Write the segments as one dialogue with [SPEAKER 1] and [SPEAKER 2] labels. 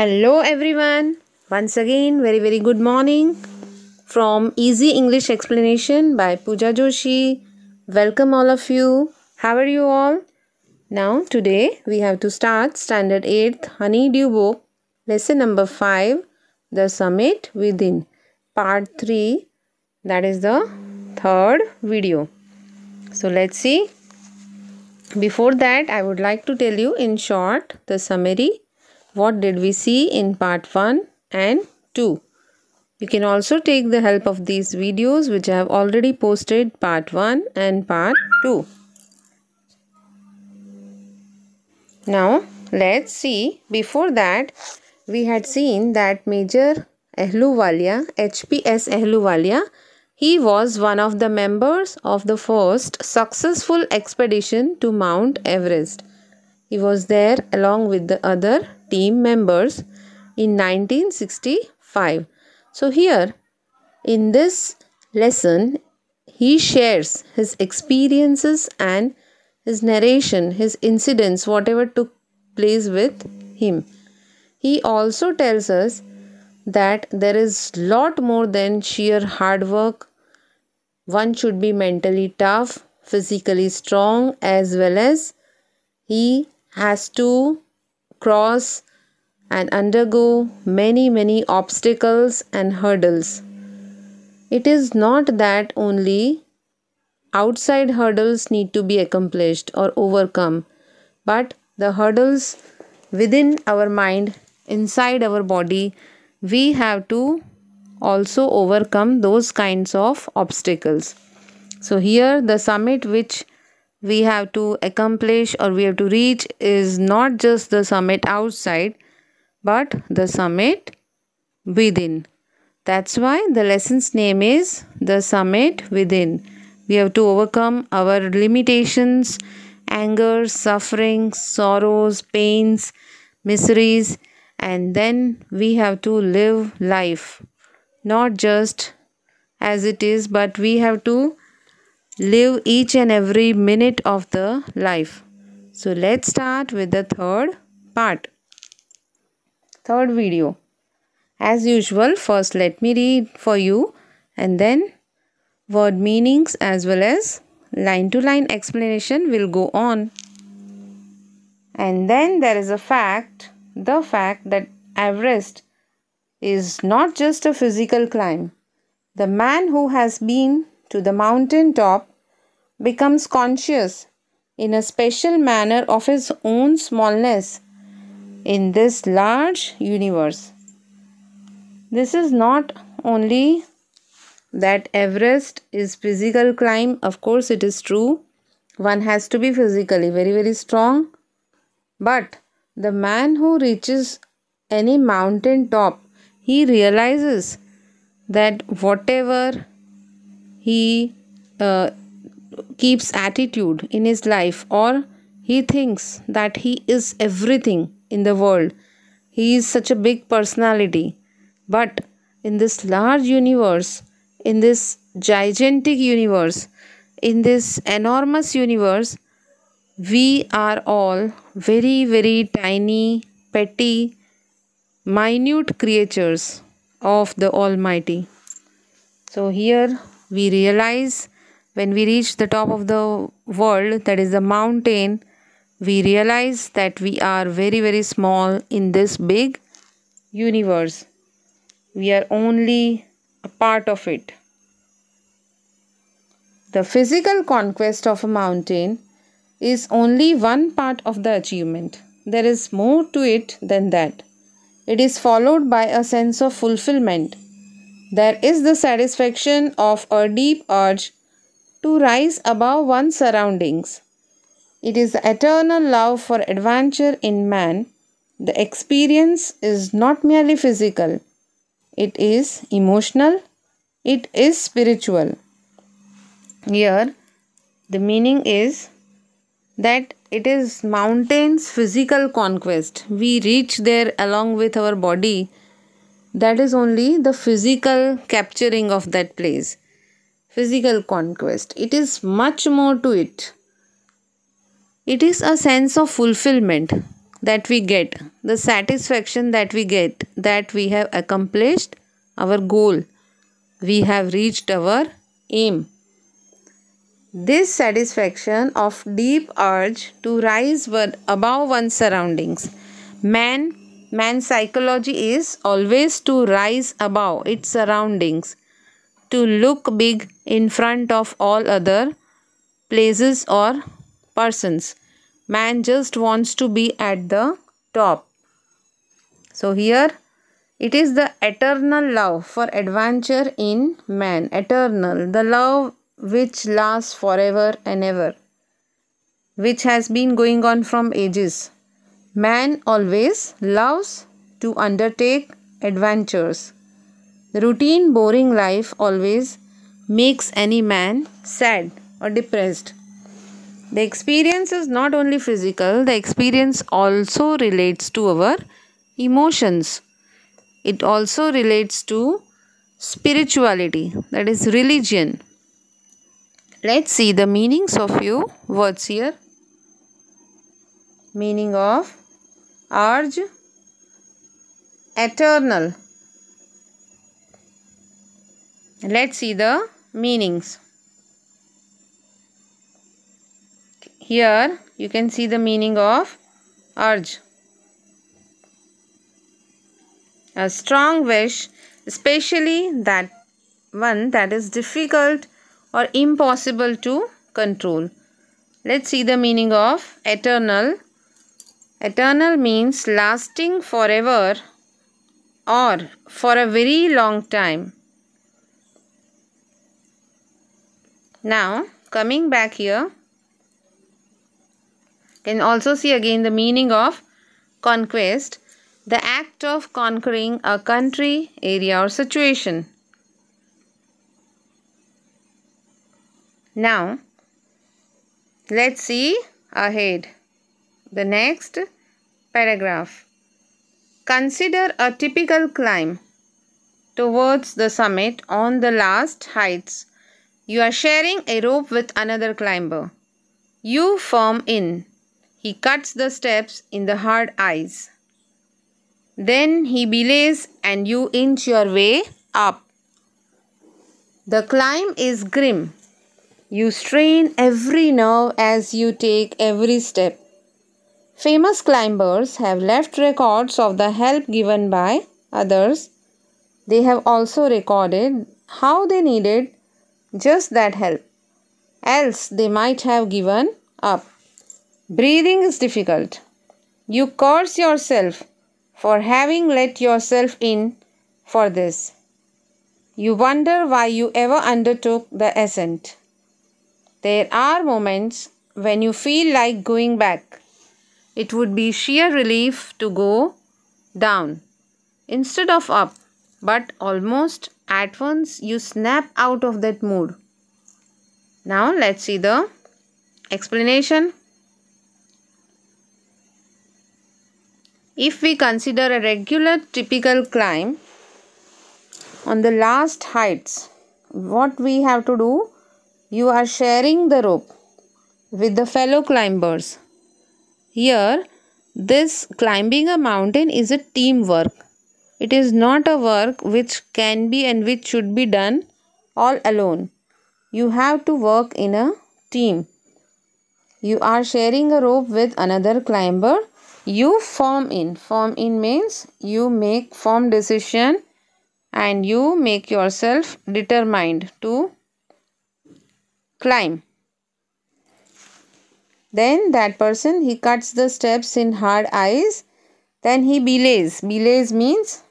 [SPEAKER 1] Hello everyone. Once again, very good morning from Easy English Explanation by Pooja Joshi. Welcome all of you. How are you all? Now today we have to start Standard 8th Honeydew book, lesson number 5, The Summit Within, part 3. That is the third video. So let's see. Before that, I would like to tell you in short the summary. What did we see in part 1 and 2? You can also take the help of these videos which I have already posted, part 1 and part 2. Now let's see. Before that, we had seen that Major Ahluwalia, HPS Ahluwalia, he was one of the members of the first successful expedition to Mount Everest. He was there along with the other team members in 1965. So here in this lesson, he shares his experiences and his narration, his incidents, whatever took place with him. He also tells us that there is lot more than sheer hard work. One should be mentally tough, physically strong, as well as he has to cross and undergo many obstacles and hurdles. It is not that only outside hurdles need to be accomplished or overcome, but the hurdles within our mind, inside our body, we have to also overcome those kinds of obstacles. So here the summit which we have to accomplish or we have to reach is not just the summit outside, but the summit within. That's why the lesson's name is The Summit Within. We have to overcome our limitations, anger, suffering, sorrows, pains, miseries, and then we have to live life. Not just as it is, but we have to live each and every minute of the life. So let's start with the third part. Third video. As usual, first let me read for you and then word meanings as well as line to line explanation will go on. And then there is the fact that Everest is not just a physical climb. The man who has been to the mountain top becomes conscious in a special manner of his own smallness in this large universe. This is not only that Everest is physical climb. Of course it is true. One has to be physically very strong. But the man who reaches any mountain top, he realizes that whatever he keeps attitude in his life, or he thinks that he is everything in the world, he is such a big personality. But in this large universe, in this gigantic universe, in this enormous universe, we are all very tiny, petty, minute creatures of the Almighty. So here we realize when we reach the top of the world, that is the mountain, we realize that we are very small in this big universe. We are only a part of it. The physical conquest of a mountain is only one part of the achievement. There is more to it than that. It is followed by a sense of fulfillment. There is the satisfaction of a deep urge to rise above one's surroundings. It is the eternal love for adventure in man. The experience is not merely physical. It is emotional. It is spiritual. Here, the meaning is that it is mountain's physical conquest. We reach there along with our body. That is only the physical capturing of that place. Physical conquest. It is much more to it. It is a sense of fulfillment. that we get, the satisfaction that we get, that we have accomplished our goal, we have reached our aim. This satisfaction of deep urge to rise above one's surroundings. Man's psychology is always to rise above its surroundings, to look big in front of all other places or persons. Man just wants to be at the top. So here it is the eternal love for adventure in man. Eternal, the love which lasts forever and ever, which has been going on from ages. Man always loves to undertake adventures. The routine, boring life always makes any man sad or depressed. The experience is not only physical, the experience also relates to our emotions. It also relates to spirituality, that is religion. Let's see the meanings of few words here. Meaning of urge, eternal. Let's see the meanings. Here you can see the meaning of urge. A strong wish, especially that one that is difficult or impossible to control. Let's see the meaning of eternal. Eternal means lasting forever or for a very long time. Now, coming back here, can also see again the meaning of conquest, the act of conquering a country, area or situation. Now, let's see ahead. The next paragraph. Consider a typical climb towards the summit on the last heights. You are sharing a rope with another climber. You form in. He cuts the steps in the hard ice. Then he belays and you inch your way up. The climb is grim. You strain every nerve as you take every step. Famous climbers have left records of the help given by others. They have also recorded how they needed just that help. Else they might have given up. Breathing is difficult. You curse yourself for having let yourself in for this. You wonder why you ever undertook the ascent. There are moments when you feel like going back. It would be sheer relief to go down instead of up, but almost at once you snap out of that mood. Now let's see the explanation. If we consider a regular typical climb on the last heights, what we have to do? You are sharing the rope with the fellow climbers. Here, this climbing a mountain is a teamwork. It is not a work which can be and which should be done all alone. You have to work in a team. You are sharing a rope with another climber. You form in. Form in means you make firm decision and you make yourself determined to climb. Then that person, he cuts the steps in hard ice. Then he belays. Belays means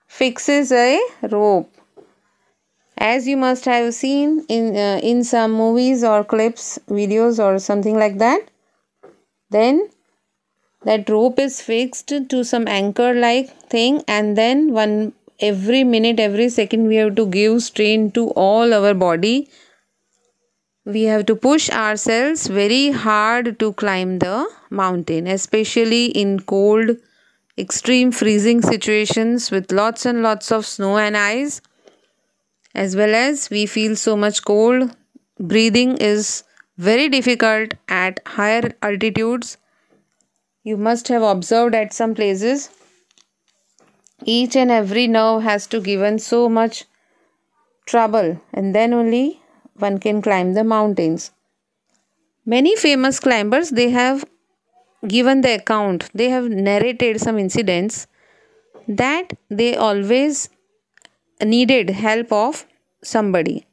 [SPEAKER 1] fixes a rope. As you must have seen in some movies or clips, videos or something like that. Then that rope is fixed to some anchor like thing, and then every minute, every second we have to give strain to all our body. We have to push ourselves very hard to climb the mountain, especially in cold, extreme freezing situations with lots and lots of snow and ice. As well as we feel so much cold. Breathing is very difficult at higher altitudes. You must have observed at some places each and every nerve has to given so much trouble, and then only one can climb the mountains. Many famous climbers, they have given the account, they have narrated some incidents that they always needed help of somebody,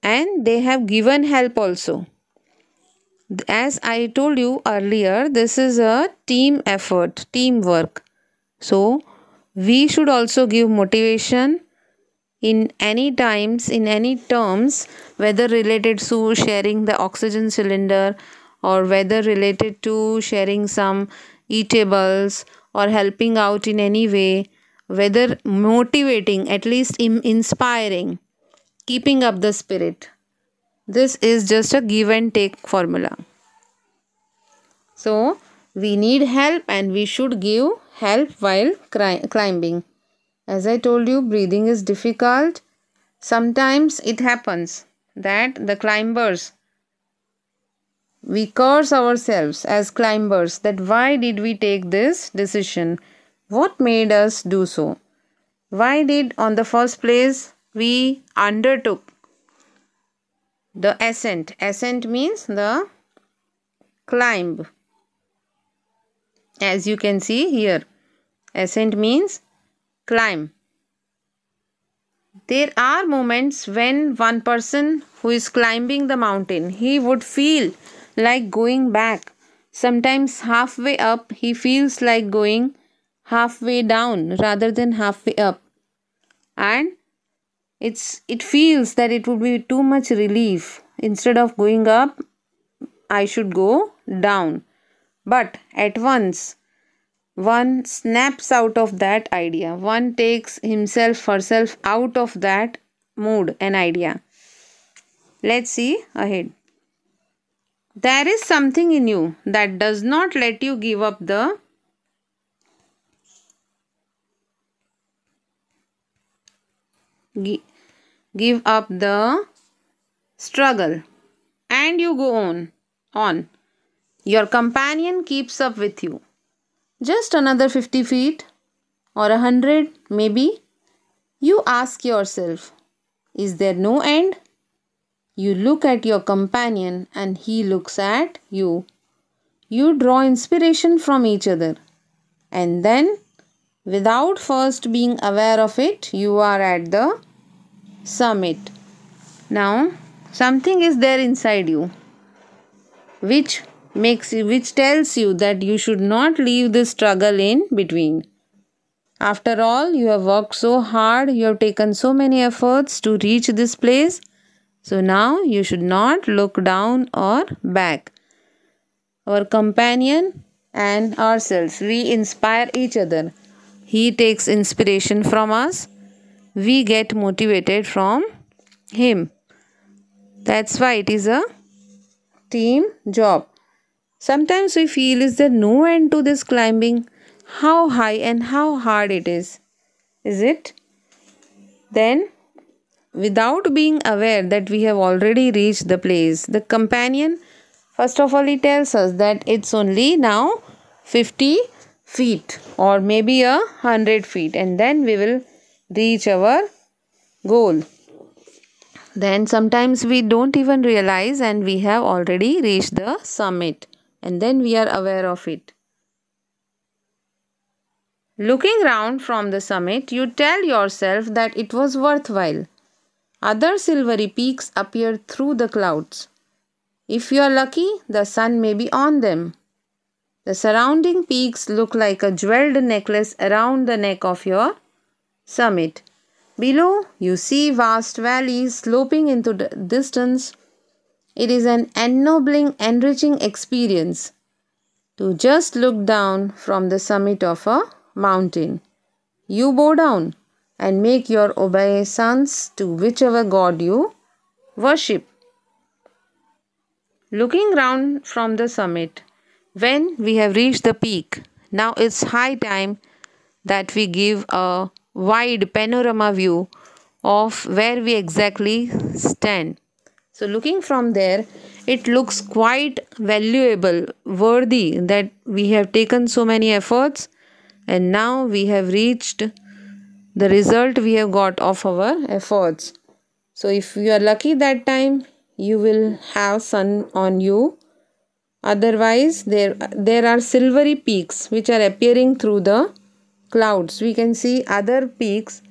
[SPEAKER 1] and they have given help also. As I told you earlier, this is a team effort, teamwork. So we should also give motivation in any times, in any terms, whether related to sharing the oxygen cylinder, or whether related to sharing some eatables, or helping out in any way, whether motivating, at least inspiring, keeping up the spirit. This is just a give and take formula. So we need help, and we should give help while climbing. As I told you, breathing is difficult. Sometimes it happens that the climbers, we curse ourselves as climbers that why did we take this decision? What made us do so? Why did on the first place we undertook the ascent? Ascent means the climb. As you can see here, ascent means climb. There are moments when one person who is climbing the mountain, he would feel like going back. Sometimes halfway up, he feels like going halfway down rather than halfway up. And it feels that it would be too much relief. Instead of going up, I should go down. But at once, one snaps out of that idea. One takes himself, herself out of that mood and idea. Let's see ahead. There is something in you that does not let you give up the struggle, and you go on. Your companion keeps up with you. Just another 50 feet or 100 maybe. You ask yourself, is there no end? You look at your companion and he looks at you. You draw inspiration from each other. And then, without first being aware of it, you are at the summit. Now, something is there inside you which tells you that you should not leave this struggle in between. After all, you have worked so hard, you have taken so many efforts to reach this place. So now you should not look down or back. Our companion and ourselves, we inspire each other. He takes inspiration from us. We get motivated from him. That's why it is a team job. Sometimes we feel, is there no end to this climbing? How high and how hard it is. Is it? Then, without being aware that we have already reached the place, the companion, first of all, he tells us that it's only now 50 feet or maybe 100 feet, and then we will reach our goal. Then sometimes we don't even realize and we have already reached the summit, and then we are aware of it. Looking round from the summit, you tell yourself that it was worthwhile. Other silvery peaks appear through the clouds. If you are lucky, the sun may be on them. The surrounding peaks look like a jeweled necklace around the neck of your summit. Below, you see vast valleys sloping into the distance. It is an ennobling, enriching experience to just look down from the summit of a mountain. You bow down and make your obeisance to whichever god you worship. Looking round from the summit, when we have reached the peak, now it's high time that we give a wide panorama view of where we exactly stand. So looking from there, it looks quite valuable, worthy that we have taken so many efforts and now we have reached the result we have got of our efforts. So if you are lucky that time, you will have sun on you. Otherwise, there are silvery peaks which are appearing through the clouds. We can see other peaks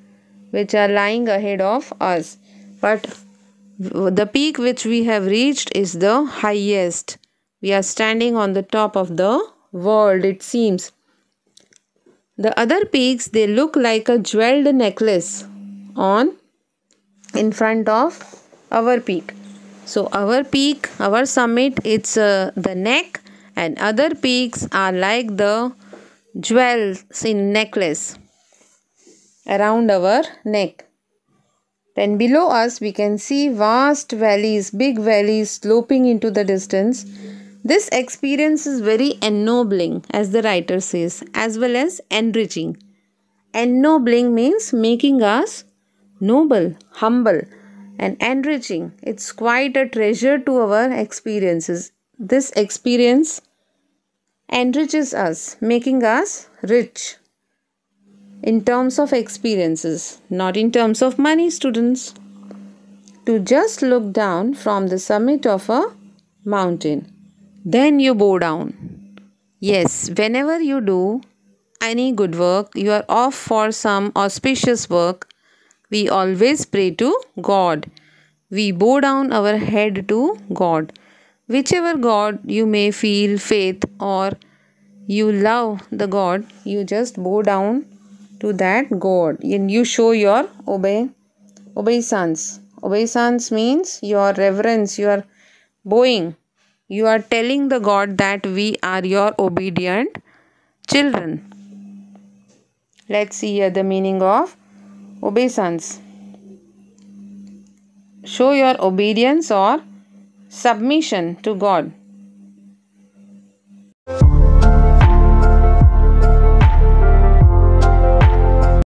[SPEAKER 1] which are lying ahead of us. But the peak which we have reached is the highest. We are standing on the top of the world, it seems. The other peaks, they look like a jeweled necklace in front of our peak. So our peak, our summit, it's the neck, and other peaks are like the jewels in necklace around our neck. Then below us we can see vast valleys, big valleys sloping into the distance. This experience is very ennobling, as the writer says, as well as enriching. Ennobling means making us noble, humble, and enriching. It's quite a treasure to our experiences. This experience enriches us, making us rich in terms of experiences, not in terms of money, students. To just look down from the summit of a mountain, then you bow down. Yes, whenever you do any good work, you are off for some auspicious work, we always pray to God. We bow down our head to God. Whichever God you may feel faith or you love the God, you just bow down to that God and you show your obeisance. Obeisance means your reverence, your bowing. You are telling the God that we are your obedient children. Let's see here the meaning of obeisance. Show your obedience or submission to God.